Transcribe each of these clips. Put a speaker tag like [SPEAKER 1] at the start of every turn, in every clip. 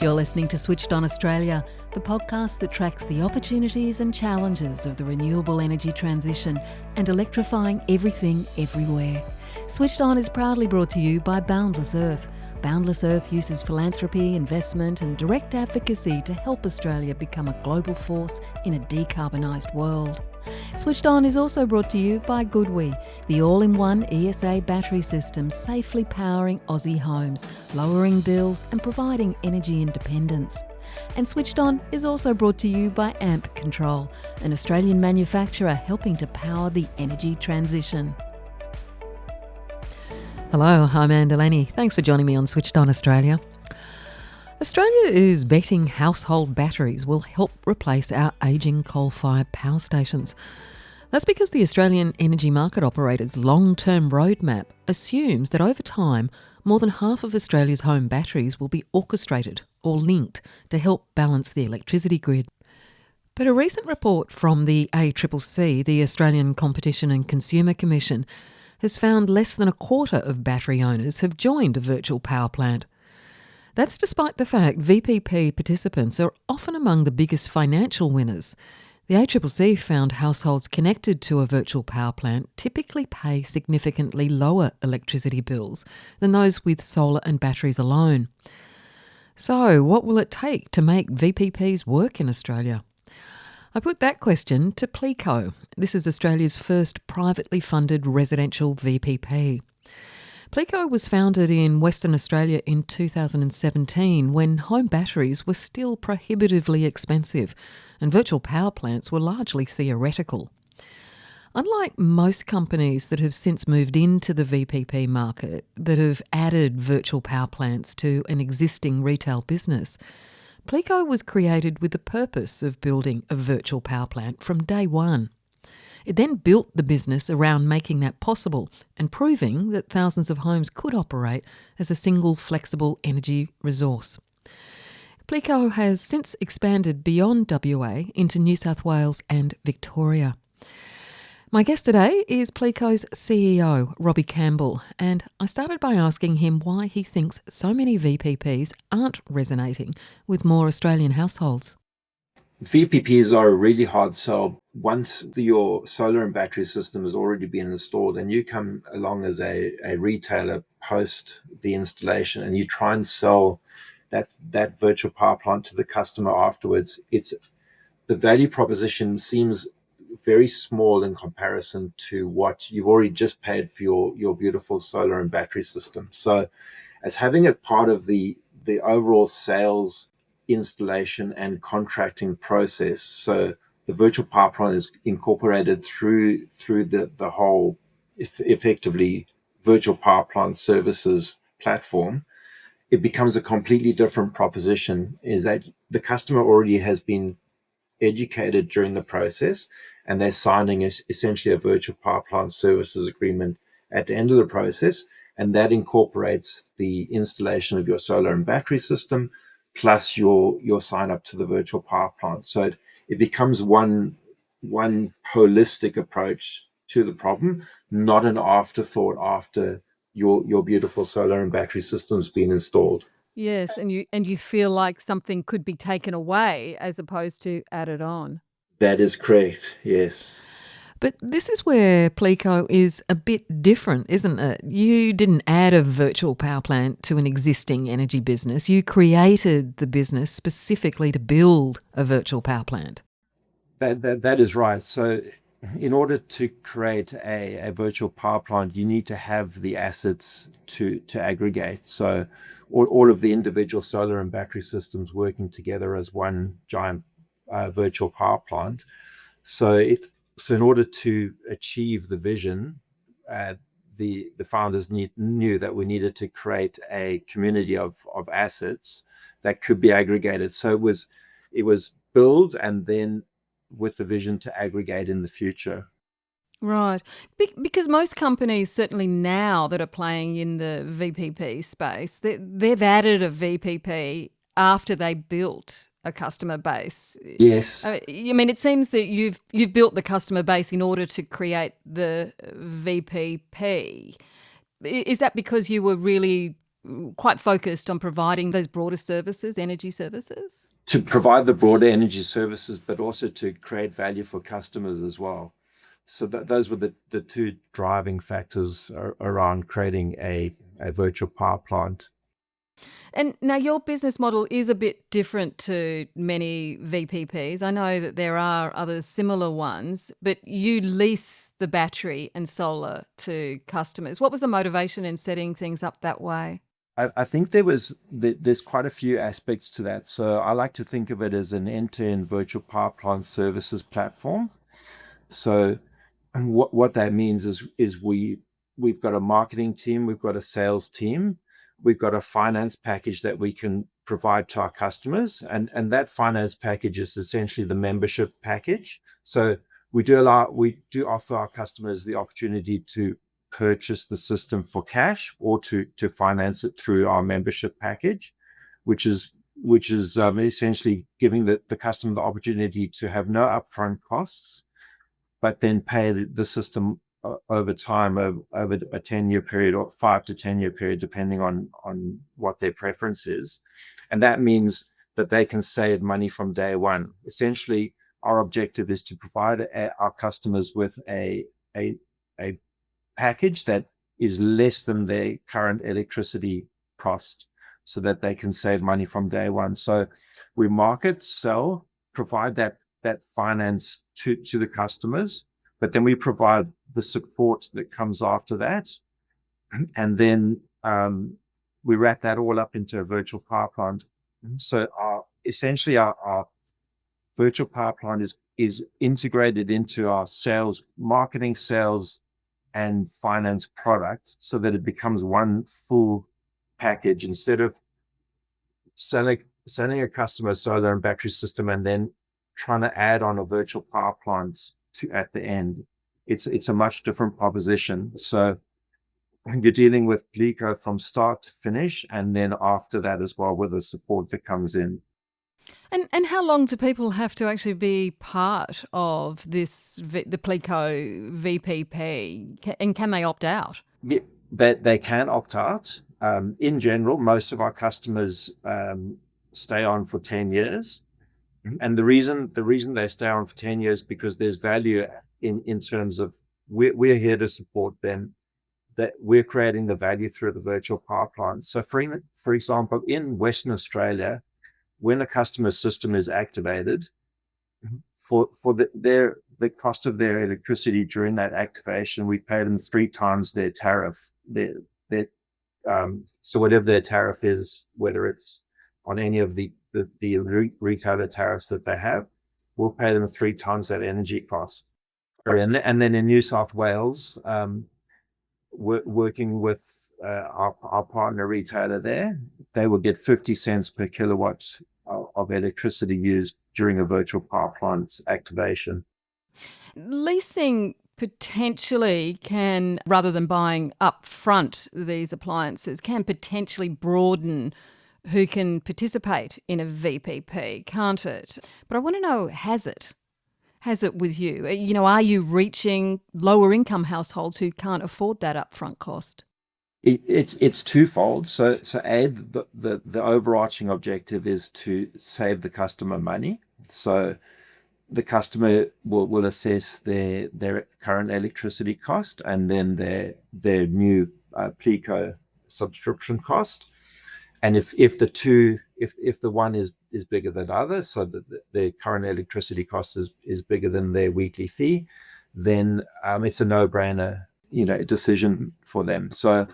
[SPEAKER 1] You're listening to Switched On Australia, the podcast that tracks the opportunities and challenges of the renewable energy transition and electrifying everything everywhere. Switched On is proudly brought to you by Boundless Earth. Boundless Earth uses philanthropy, investment and direct advocacy to help Australia become a global force in a decarbonised world. Switched On is also brought to you by Goodwe, the all-in-one ESA battery system safely powering Aussie homes, lowering bills and providing energy independence. And Switched On is also brought to you by Amp Control, an Australian manufacturer helping to power the energy transition. Hello, I'm Anne Delaney. Thanks for joining me on Switched On Australia. Australia is betting household batteries will help replace our ageing coal-fired power stations. That's because the Australian Energy Market Operator's long-term roadmap assumes that over time, more than half of Australia's home batteries will be orchestrated or linked to help balance the electricity grid. But a recent report from the ACCC, the Australian Competition and Consumer Commission, has found less than a quarter of battery owners have joined a virtual power plant. That's despite the fact VPP participants are often among the biggest financial winners. The ACCC found households connected to a virtual power plant typically pay significantly lower electricity bills than those with solar and batteries alone. So, what will it take to make VPPs work in Australia? I put that question to Plico. This is Australia's first privately funded residential VPP. Plico was founded in Western Australia in 2017 when home batteries were still prohibitively expensive and virtual power plants were largely theoretical. Unlike most companies that have since moved into the VPP market that have added virtual power plants to an existing retail business, Plico was created with the purpose of building a virtual power plant from day one. It then built the business around making that possible and proving that thousands of homes could operate as a single flexible energy resource. Plico has since expanded beyond WA into New South Wales and Victoria. My guest today is Plico's CEO, Robbie Campbell, and I started by asking him why he thinks so many VPPs aren't resonating with more Australian households.
[SPEAKER 2] VPPs are a really hard sell once your solar and battery system has already been installed and you come along as a retailer post the installation and you try and sell that virtual power plant to the customer afterwards. The value proposition seems very small in comparison to what you've already just paid for your beautiful solar and battery system. So as having it part of the overall sales installation and contracting process, so the virtual power plant is incorporated through the whole effectively virtual power plant services platform, it becomes a completely different proposition. Is that the customer already has been educated during the process and they're signing essentially a virtual power plant services agreement at the end of the process, and that incorporates the installation of your solar and battery system plus your sign up to the virtual power plant. So it becomes one holistic approach to the problem, not an afterthought after your beautiful solar and battery system's been installed.
[SPEAKER 1] Yes, and you feel like something could be taken away as opposed to added on.
[SPEAKER 2] That is correct, yes.
[SPEAKER 1] But this is where Plico is a bit different, isn't it? You didn't add a virtual power plant to an existing energy business. You created the business specifically to build a virtual power plant.
[SPEAKER 2] That is right. So in order to create a virtual power plant, you need to have the assets to aggregate. So all of the individual solar and battery systems working together as one giant virtual power plant. So in order to achieve the vision, the founders knew that we needed to create a community of assets that could be aggregated. So it was build and then with the vision to aggregate in the future.
[SPEAKER 1] Right. Because most companies, certainly now that are playing in the VPP space, they've added a VPP after they built a customer base.
[SPEAKER 2] Yes.
[SPEAKER 1] I mean, it seems that you've built the customer base in order to create the VPP. Is that because you were really quite focused on providing those broader services, energy services?
[SPEAKER 2] To provide the broader energy services, but also to create value for customers as well. So those were the two driving factors around creating a virtual power plant.
[SPEAKER 1] And now your business model is a bit different to many VPPs. I know that there are other similar ones, but you lease the battery and solar to customers. What was the motivation in setting things up that way?
[SPEAKER 2] I think there's quite a few aspects to that. So I like to think of it as an end-to-end virtual power plant services platform. So what that means is we've got a marketing team, we've got a sales team, we've got a finance package that we can provide to our customers, and that finance package is essentially the membership package. So we do offer our customers the opportunity to purchase the system for cash or to finance it through our membership package, which is essentially giving the customer the opportunity to have no upfront costs, but then pay the system over time, over a 10-year period or 5 to 10-year period, depending on what their preference is. And that means that they can save money from day one. Essentially, our objective is to provide our customers with a package that is less than their current electricity cost, so that they can save money from day one. So we market, sell, provide that finance to the customers, but then we provide the support that comes after that. And then we wrap that all up into a virtual power plant. So essentially our virtual power plant is integrated into our marketing, sales, and finance product, so that it becomes one full package, instead of selling a customer solar and battery system and then trying to add on a virtual power plant at the end. It's a much different proposition. So you're dealing with Plico from start to finish, and then after that as well with the support that comes in.
[SPEAKER 1] And how long do people have to actually be part of the Plico VPP? And can they opt out?
[SPEAKER 2] Yeah, they can opt out. In general, most of our customers stay on for 10 years. And the reason they stay on for 10 years, because there's value in terms of we're here to support them, that we're creating the value through the virtual power plant. So for example, in Western Australia, when a customer system is activated, for the cost of their electricity during that activation, we pay them 3 times their tariff. So whatever their tariff is, whether it's on any of the retailer tariffs that they have, we'll pay them 3 times that energy cost. And then in New South Wales, working with our partner retailer there, they will get 50 cents per kilowatt of electricity used during a virtual power plant's activation.
[SPEAKER 1] Leasing potentially can, rather than buying upfront these appliances, can potentially broaden who can participate in a VPP, can't it? But I want to know, has it? Has it with you? You know, are you reaching lower income households who can't afford that upfront cost?
[SPEAKER 2] It's twofold. So the overarching objective is to save the customer money. So the customer will assess their current electricity cost, and then their new Plico subscription cost. And if the one is bigger than others, so that the current electricity cost is bigger than their weekly fee, then it's a no-brainer, decision for them. So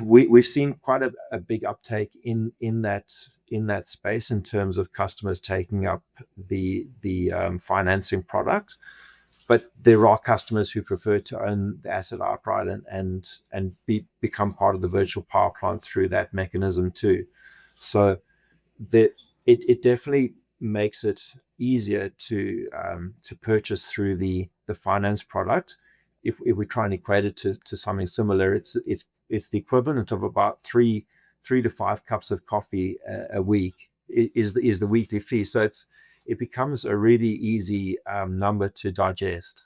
[SPEAKER 2] we've seen quite a big uptake in that space in terms of customers taking up the financing product. But there are customers who prefer to own the asset outright and become part of the virtual power plant through that mechanism too. So it definitely makes it easier to purchase through the finance product. If we try and equate it to something similar, it's the equivalent of about 3 to 5 cups of coffee a week is the weekly fee. So it becomes a really easy number to digest.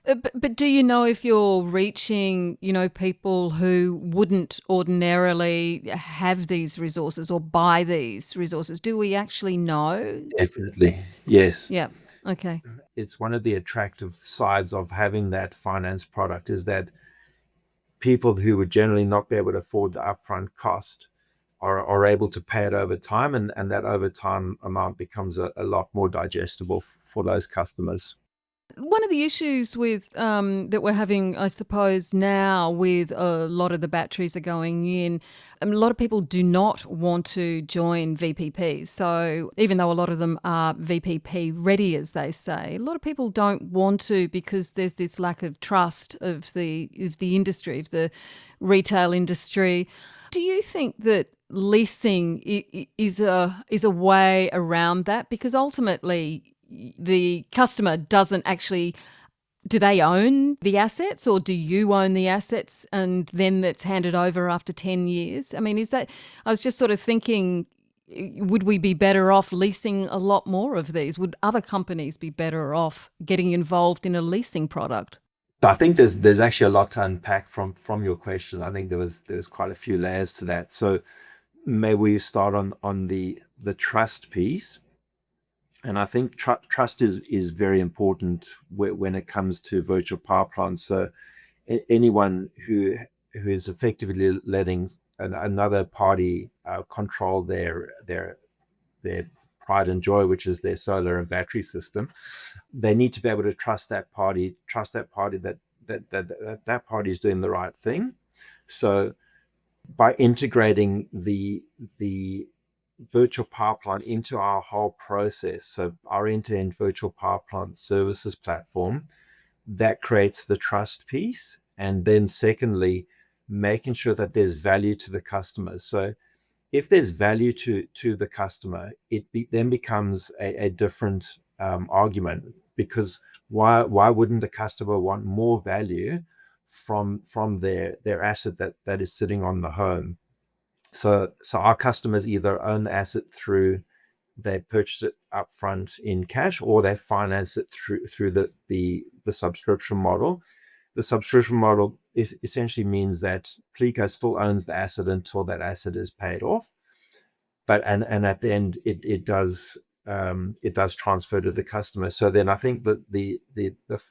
[SPEAKER 1] But do you know if you're reaching, people who wouldn't ordinarily have these resources or buy these resources? Do we actually know?
[SPEAKER 2] Definitely, yes.
[SPEAKER 1] Yeah. Okay.
[SPEAKER 2] It's one of the attractive sides of having that finance product is that people who would generally not be able to afford the upfront cost are able to pay it over time, and that over time amount becomes a lot more digestible for those customers.
[SPEAKER 1] One of the issues with that we're having, I suppose, now with a lot of the batteries are going in, a lot of people do not want to join VPPs. So even though a lot of them are VPP ready, as they say, a lot of people don't want to because there's this lack of trust of the industry, of the retail industry. Do you think that leasing is a way around that? Because ultimately the customer doesn't actually, do they own the assets or do you own the assets and then that's handed over after 10 years? I mean, I was just sort of thinking, would we be better off leasing a lot more of these? Would other companies be better off getting involved in a leasing product?
[SPEAKER 2] I think there's actually a lot to unpack from your question. I think there was quite a few layers to that. So maybe we start on the trust piece. And I think trust is very important when it comes to virtual power plants. So anyone who is effectively letting another party control their pride and joy, which is their solar and battery system, they need to be able to trust that party that party is doing the right thing. So by integrating the virtual power plant into our whole process, so our end-to-end virtual power plant services platform, that creates the trust piece. And then secondly, making sure that there's value to the customers. So if there's value to the customer, then becomes a different argument, because why wouldn't the customer want more value from their asset that is sitting on the home? So our customers either own the asset through they purchase it upfront in cash, or they finance it through the subscription model. The subscription model essentially means that Plico still owns the asset until that asset is paid off, but and at the end it does transfer to the customer. So then I think that the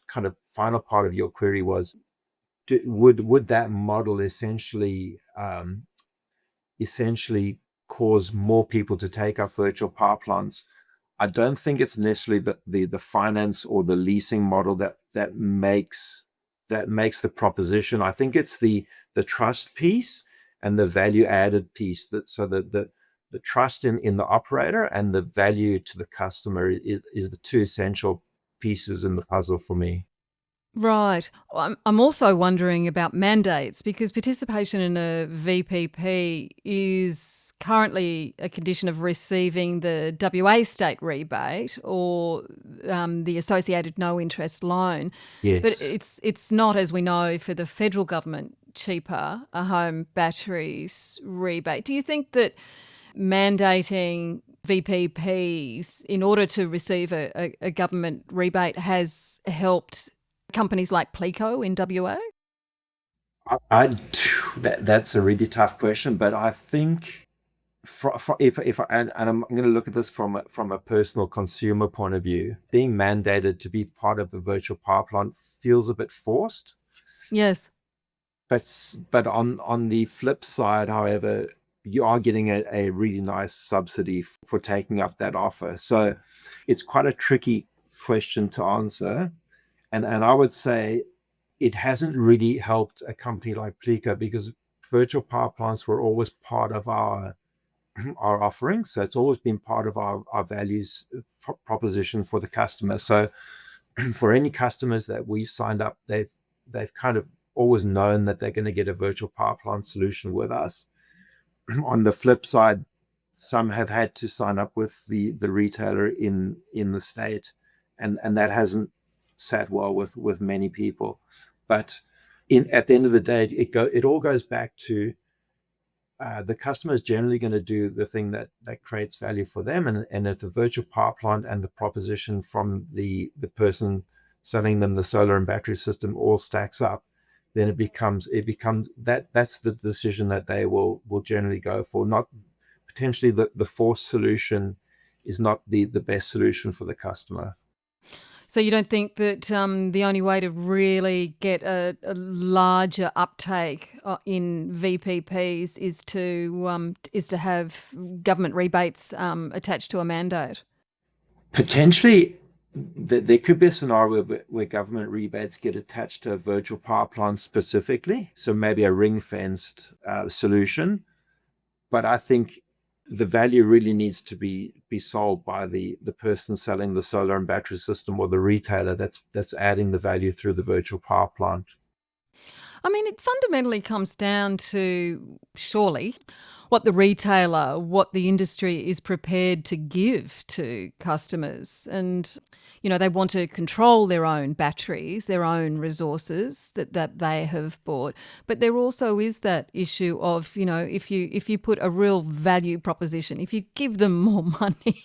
[SPEAKER 2] kind of final part of your query was, would that model essentially cause more people to take up virtual power plants? I don't think it's necessarily the finance or the leasing model that makes the proposition. I think it's the trust piece and the value added piece, that so that the trust in the operator and the value to the customer is the two essential pieces in the puzzle for me.
[SPEAKER 1] Right. I'm also wondering about mandates because participation in a VPP is currently a condition of receiving the WA state rebate or the associated no interest loan. But
[SPEAKER 2] Yes.
[SPEAKER 1] it's not, as we know, for the federal government cheaper a home batteries rebate. Do you think that mandating VPPs in order to receive a government rebate has helped companies like Plico in WA?
[SPEAKER 2] I that's a really tough question, but I think if I, and I'm going to look at this from a personal consumer point of view, being mandated to be part of the virtual power plant feels a bit forced.
[SPEAKER 1] Yes.
[SPEAKER 2] But on the flip side, however, you are getting a really nice subsidy for taking up that offer. So it's quite a tricky question to answer. And I would say it hasn't really helped a company like Plico, because virtual power plants were always part of our offering. So it's always been part of our values proposition for the customer. So for any customers that we've signed up, they've kind of always known that they're going to get a virtual power plant solution with us. On the flip side, some have had to sign up with the retailer in the state, and that hasn't sat well with many people. But at the end of the day, it all goes back to the customer is generally going to do the thing that creates value for them, and if the virtual power plant and the proposition from the person selling them the solar and battery system all stacks up, then it becomes that's the decision that they will generally go for. Not potentially the forced solution is not the best solution for the customer.
[SPEAKER 1] So you don't think that the only way to really get a larger uptake in VPPs is to have government rebates attached to a mandate?
[SPEAKER 2] Potentially, there could be a scenario where government rebates get attached to a virtual power plant specifically, so maybe a ring-fenced solution. But I think the value really needs to be solved by the person selling the solar and battery system, or the retailer that's adding the value through the virtual power plant.
[SPEAKER 1] I mean, it fundamentally comes down to, surely, what the retailer, what the industry is prepared to give to customers. And, they want to control their own batteries, their own resources that they have bought. But there also is that issue of, if you put a real value proposition, if you give them more money,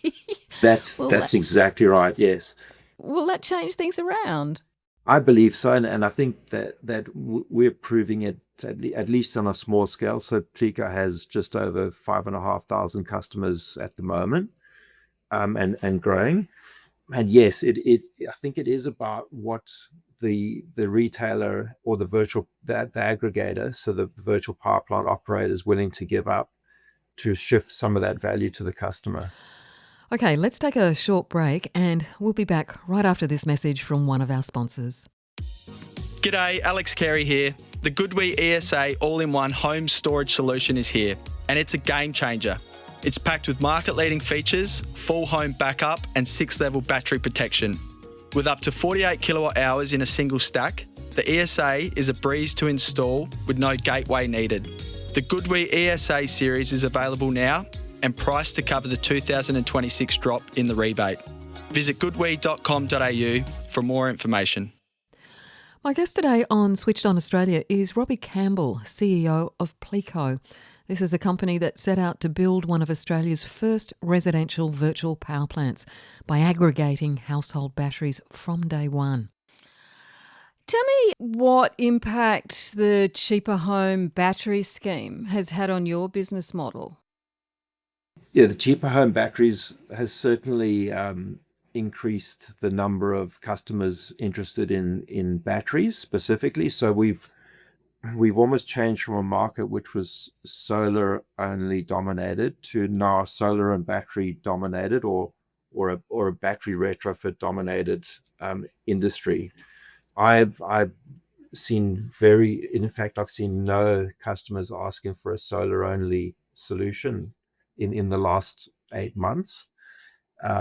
[SPEAKER 2] That's exactly right, yes.
[SPEAKER 1] will that change things around?
[SPEAKER 2] I believe so, and I think that we're proving it at least on a small scale. So Plico has just over 5,500 customers at the moment, and growing. And yes, I think it is about what the retailer or the aggregator, so the virtual power plant operator, is willing to give up to shift some of that value to the customer.
[SPEAKER 1] Okay, let's take a short break and we'll be back right after this message from one of our sponsors.
[SPEAKER 3] G'day, Alex Carey here. The Goodwe ESA all-in-one home storage solution is here, and it's a game changer. It's packed with market-leading features, full home backup and 6-level battery protection. With up to 48 kilowatt hours in a single stack, the ESA is a breeze to install with no gateway needed. The Goodwe ESA series is available now and priced to cover the 2026 drop in the rebate. Visit goodwe.com.au for more information.
[SPEAKER 1] My guest today on Switched On Australia is Robbie Campbell, CEO of Plico. This is a company that set out to build one of Australia's first residential virtual power plants by aggregating household batteries from day one. Tell me what impact the cheaper home battery scheme has had on your business model.
[SPEAKER 2] Yeah, the cheaper home batteries has certainly increased the number of customers interested in batteries specifically. So we've almost changed from a market which was solar only dominated to now solar and battery dominated, or a battery retrofit dominated industry. I've seen I've seen no customers asking for a solar only solution in the last 8 months.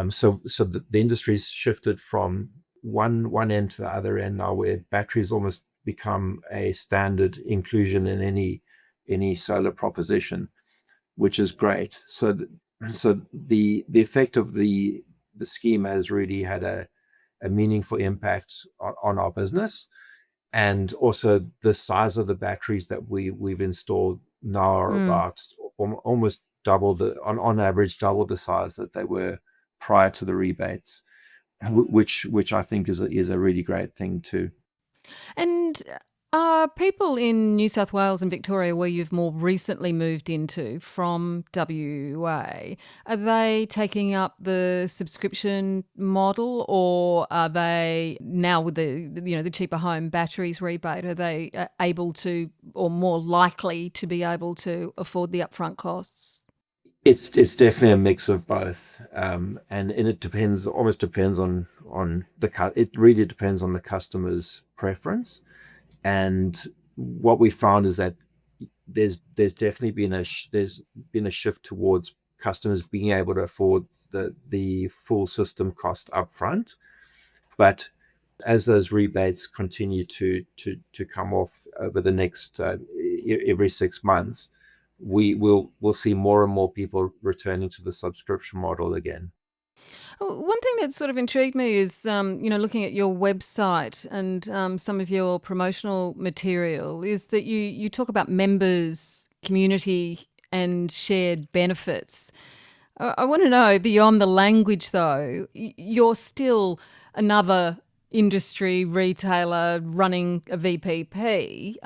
[SPEAKER 2] So the industry's shifted from one end to the other end now, where batteries almost become a standard inclusion in any solar proposition, which is great. So the effect of the scheme has really had a meaningful impact on our business, and also the size of the batteries that we've installed now are about almost double on average double the size that they were prior to the rebates, which I think is a really great thing too.
[SPEAKER 1] And are people in New South Wales and Victoria, where you've more recently moved into from WA, are they taking up the subscription model, or are they now with the cheaper home batteries rebate, are they able to, or more likely to be able to afford the upfront costs?
[SPEAKER 2] It's definitely a mix of both, and it almost depends on it really depends on the customer's preference. And what we found is that there's definitely been a shift towards customers being able to afford the full system cost upfront. But as those rebates continue to come off over the next every 6 months, we'll see more and more people returning to the subscription model again.
[SPEAKER 1] One thing that sort of intrigued me is, looking at your website and some of your promotional material, is that you talk about members, community and shared benefits. I want to know, beyond the language though, you're still another industry retailer running a VPP,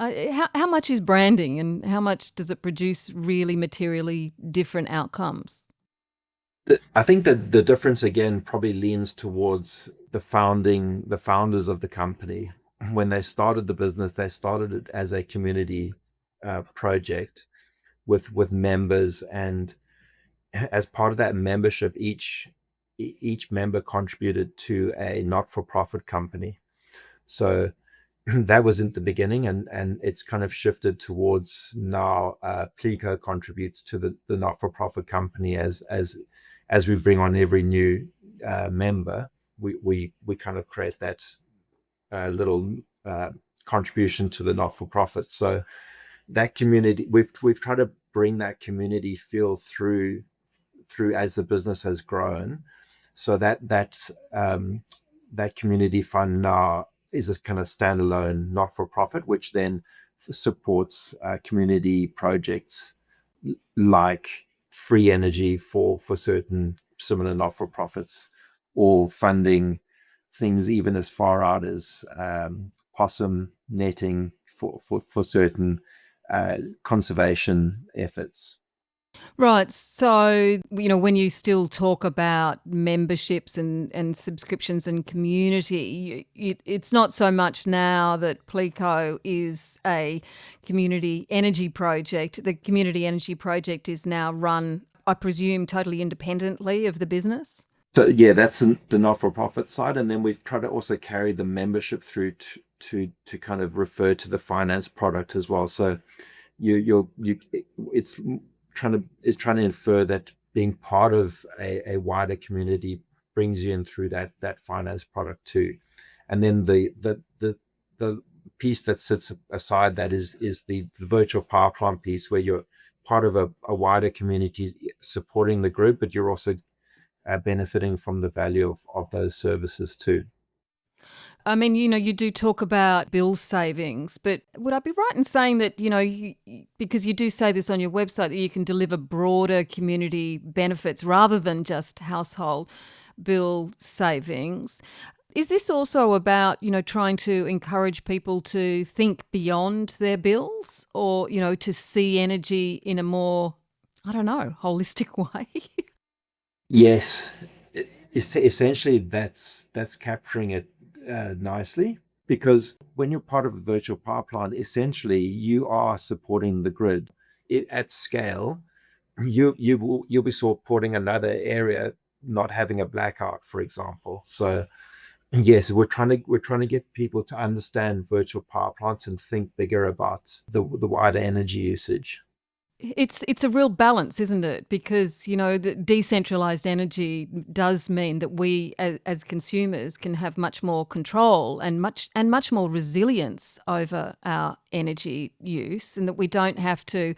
[SPEAKER 1] how much is branding and how much does it produce really materially different outcomes?
[SPEAKER 2] I think that the difference again probably leans towards the founders of the company. When they started the business, they started it as a community project with members, and as part of that membership, each member contributed to a not-for-profit company. So that was in the beginning, and it's kind of shifted towards now. Plico contributes to the not-for-profit company as we bring on every new member. We kind of create that little contribution to the not-for-profit. So that community, we've tried to bring that community feel through as the business has grown. So that community fund now is a kind of standalone not-for-profit, which then supports community projects like free energy for certain similar not-for-profits, or funding things even as far out as possum netting for certain conservation efforts.
[SPEAKER 1] Right. So, when you still talk about memberships and subscriptions and community, it's not so much now that Plico is a community energy project. The community energy project is now run, I presume, totally independently of the business?
[SPEAKER 2] So yeah, that's the not-for-profit side, and then we've tried to also carry the membership through to kind of refer to the finance product as well. So it's trying to infer that being part of a wider community brings you in through that finance product too. And then the piece that sits aside that is the virtual power plant piece, where you're part of a wider community supporting the group, but you're also benefiting from the value of those services too.
[SPEAKER 1] I mean, you do talk about bill savings, but would I be right in saying that, because you do say this on your website, that you can deliver broader community benefits rather than just household bill savings? Is this also about, trying to encourage people to think beyond their bills, or, to see energy in a more, I don't know, holistic way?
[SPEAKER 2] Yes, essentially that's capturing it nicely, because when you're part of a virtual power plant, essentially you are supporting the grid at scale. You'll be supporting another area not having a blackout, for example. So yes, we're trying to get people to understand virtual power plants and think bigger about the wider energy usage.
[SPEAKER 1] It's a real balance, isn't it? Because, the decentralized energy does mean that we as consumers can have much more control and much more resilience over our energy use, and that we don't have to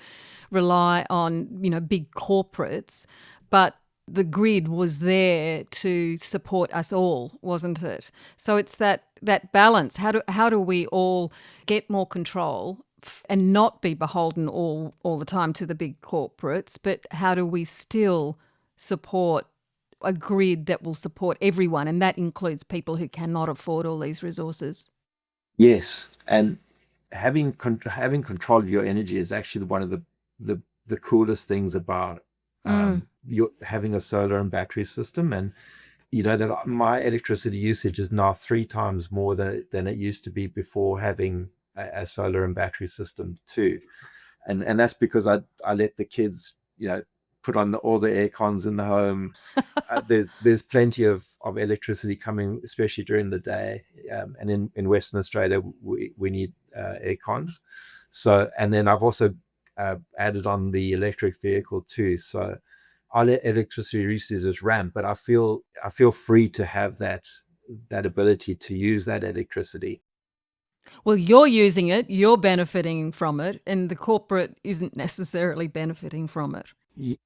[SPEAKER 1] rely on, big corporates, but the grid was there to support us all, wasn't it? So it's that balance. How do we all get more control and not be beholden all the time to the big corporates, but how do we still support a grid that will support everyone, and that includes people who cannot afford all these resources?
[SPEAKER 2] Yes, and having control of your energy is actually one of the coolest things about your having a solar and battery system. And that my electricity usage is now 3 times more than it used to be before having a solar and battery system too. And that's because I let the kids put on all the air cons in the home. There's plenty of electricity coming, especially during the day, and in Western Australia we need air cons. So, and then I've also added on the electric vehicle too. So our electricity usage is ramp, but I feel free to have that ability to use that electricity.
[SPEAKER 1] Well, you're using it, you're benefiting from it, and the corporate isn't necessarily benefiting from it.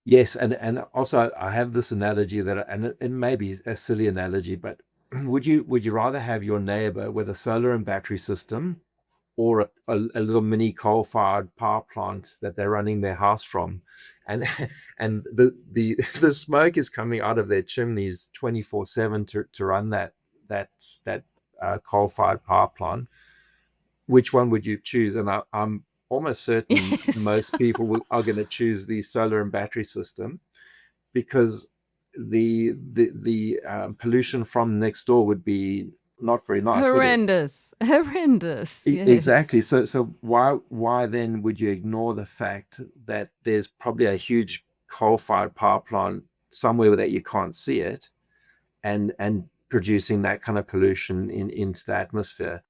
[SPEAKER 2] Yes, and also I have this analogy and it may be a silly analogy, but would you rather have your neighbor with a solar and battery system, or a little mini coal-fired power plant that they're running their house from, and and the smoke is coming out of their chimneys 24/7 to run that coal-fired power plant, which one would you choose? And I'm almost certain
[SPEAKER 1] Yes.
[SPEAKER 2] most people are going to choose the solar and battery system, because the pollution from next door would be not very nice, would it?
[SPEAKER 1] Horrendous. Yes.
[SPEAKER 2] Exactly. So why then would you ignore the fact that there's probably a huge coal-fired power plant somewhere that you can't see it, and producing that kind of pollution into the atmosphere?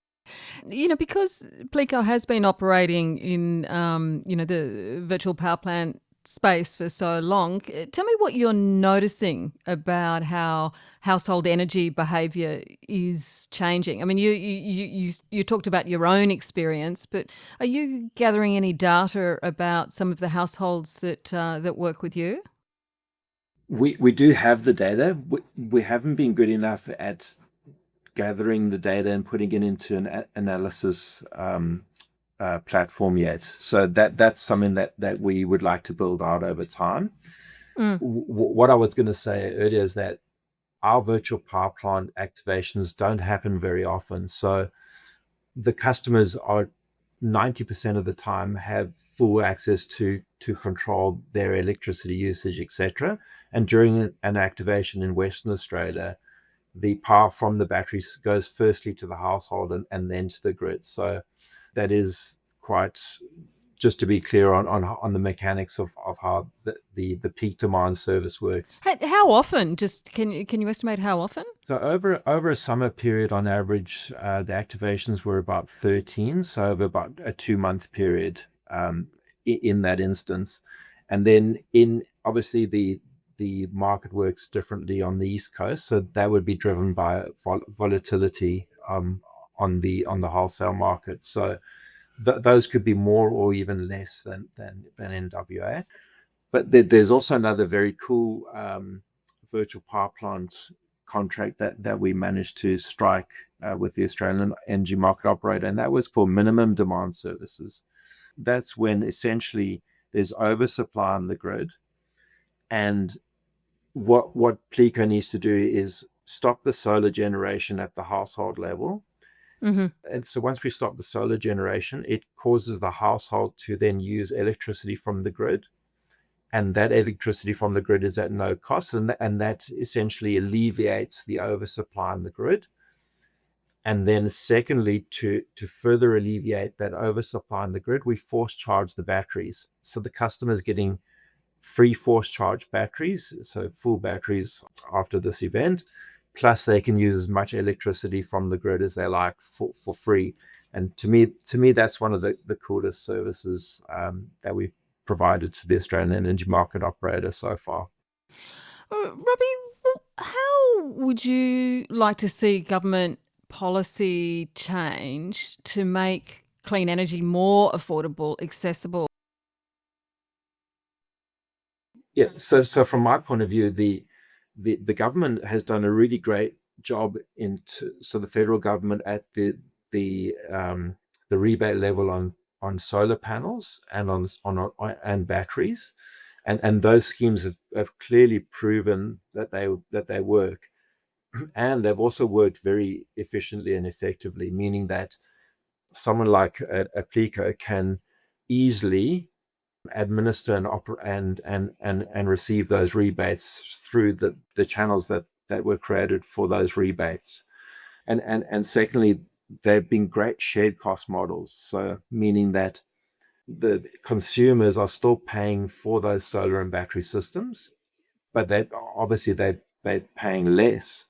[SPEAKER 1] Because Plico has been operating in, the virtual power plant space for so long, tell me what you're noticing about how household energy behaviour is changing. I mean, you talked about your own experience, but are you gathering any data about some of the households that work with you?
[SPEAKER 2] We do have the data. We haven't been good enough at gathering the data and putting it into an analysis platform yet. So that's something that we would like to build out over time. What I was going to say earlier is that our virtual power plant activations don't happen very often. So the customers are 90% of the time have full access to control their electricity usage, etc. And during an activation in Western Australia, the power from the batteries goes firstly to the household and then to the grid. So that is quite, just to be clear on the mechanics of how the peak demand service works.
[SPEAKER 1] How often? Just can you estimate how often?
[SPEAKER 2] So over a summer period, on average, the activations were about 13. So over about a 2-month period, in that instance, and then obviously the market works differently on the East Coast, so that would be driven by volatility on the wholesale market. So those could be more or even less than NWA. But there's also another very cool virtual power plant contract that we managed to strike with the Australian Energy Market Operator, and that was for minimum demand services. That's when essentially there's oversupply on the grid, and what Plico needs to do is stop the solar generation at the household level.
[SPEAKER 1] Mm-hmm.
[SPEAKER 2] And so once we stop the solar generation, it causes the household to then use electricity from the grid. And that electricity from the grid is at no cost, and that essentially alleviates the oversupply on the grid. And then secondly, to further alleviate that oversupply on the grid, we force charge the batteries. So the customer is getting free force charge batteries, so full batteries after this event, plus they can use as much electricity from the grid as they like for free. And to me, that's one of the coolest services that we've provided to the Australian Energy Market Operator so far.
[SPEAKER 1] Robbie, how would you like to see government policy change to make clean energy more affordable, accessible?
[SPEAKER 2] Yeah, so from my point of view, the government has done a really great job so the federal government at the rebate level on solar panels and on batteries, and those schemes have clearly proven that they work, and they've also worked very efficiently and effectively, meaning that someone like a Plico can easily administer and receive those rebates through the channels that were created for those rebates. And secondly, they've been great shared cost models. So meaning that the consumers are still paying for those solar and battery systems, but they're paying less.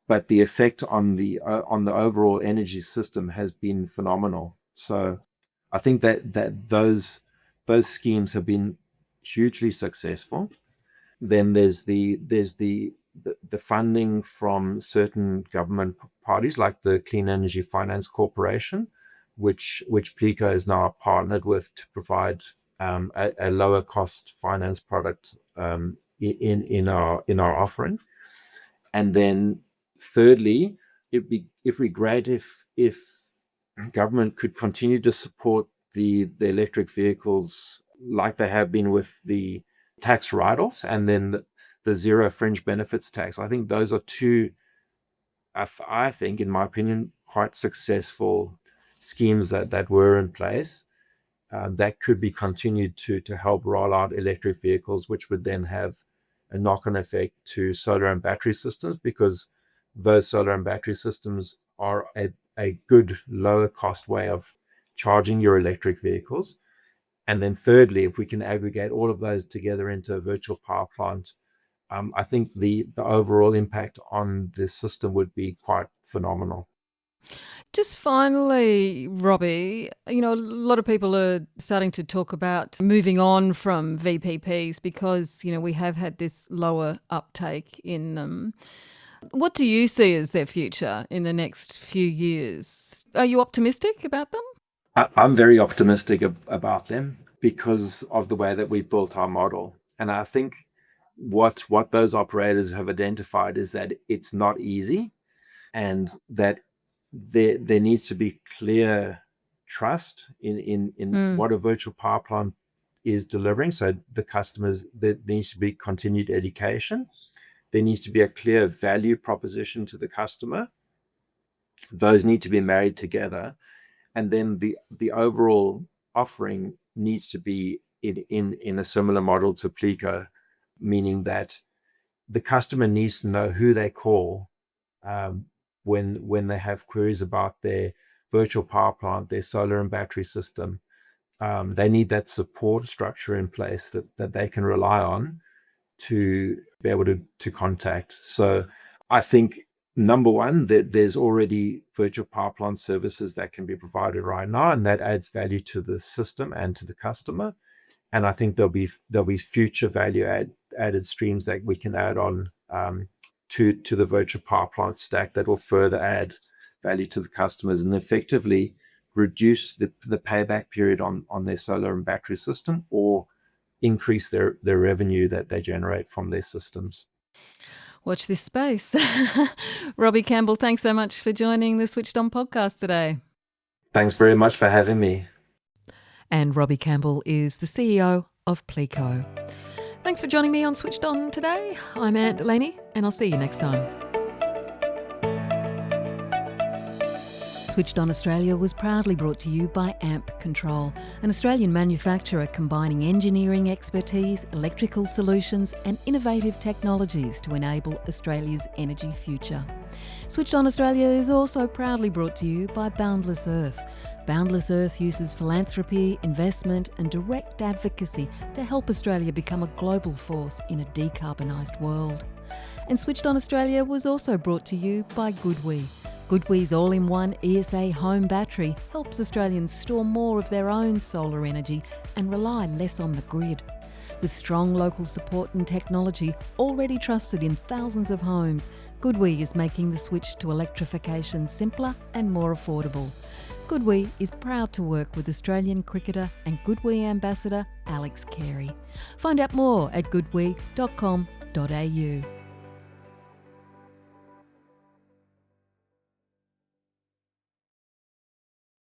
[SPEAKER 2] But the effect on the overall energy system has been phenomenal. So I think that those schemes have been hugely successful. Then there's the funding from certain government parties like the Clean Energy Finance Corporation, which Plico is now partnered with to provide a lower cost finance product in our offering. And then thirdly, it'd be great if government could continue to support the electric vehicles like they have been with the tax write-offs, and then the zero fringe benefits tax. I think those are two I think, in my opinion, quite successful schemes that were in place that could be continued to help roll out electric vehicles, which would then have a knock-on effect to solar and battery systems, because those solar and battery systems are a good lower cost way of charging your electric vehicles. And then thirdly, if we can aggregate all of those together into a virtual power plant, I think the overall impact on this system would be quite phenomenal.
[SPEAKER 1] Just finally, Robbie, a lot of people are starting to talk about moving on from VPPs because, we have had this lower uptake in them. What do you see as their future in the next few years? Are you optimistic about them?
[SPEAKER 2] I'm very optimistic about them because of the way that we've built our model. And I think what those operators have identified is that it's not easy, and that there needs to be clear trust in what a virtual power plant is delivering. So the customers, there needs to be continued education. There needs to be a clear value proposition to the customer. Those need to be married together. And then the overall offering needs to be in a similar model to Plico, meaning that the customer needs to know who they call when they have queries about their virtual power plant, their solar and battery system. They need that support structure in place that they can rely on to be able to contact. So I think, number one, that there's already virtual power plant services that can be provided right now, and that adds value to the system and to the customer. And I think there'll be future value added streams that we can add on to the virtual power plant stack that will further add value to the customers and effectively reduce the payback period on their solar and battery system, or increase their revenue that they generate from their systems.
[SPEAKER 1] Watch this space. Robbie Campbell, thanks so much for joining the Switched On podcast today.
[SPEAKER 2] Thanks very much for having me.
[SPEAKER 1] And Robbie Campbell is the CEO of Plico. Thanks for joining me on Switched On today. I'm Aunt Delaney, and I'll see you next time. Switched On Australia was proudly brought to you by AMP Control, an Australian manufacturer combining engineering expertise, electrical solutions and innovative technologies to enable Australia's energy future. Switched On Australia is also proudly brought to you by Boundless Earth. Boundless Earth uses philanthropy, investment and direct advocacy to help Australia become a global force in a decarbonised world. And Switched On Australia was also brought to you by GoodWe. GoodWe's all-in-one ESA home battery helps Australians store more of their own solar energy and rely less on the grid. With strong local support and technology already trusted in thousands of homes, GoodWe is making the switch to electrification simpler and more affordable. GoodWe is proud to work with Australian cricketer and GoodWe ambassador Alex Carey. Find out more at goodwe.com.au.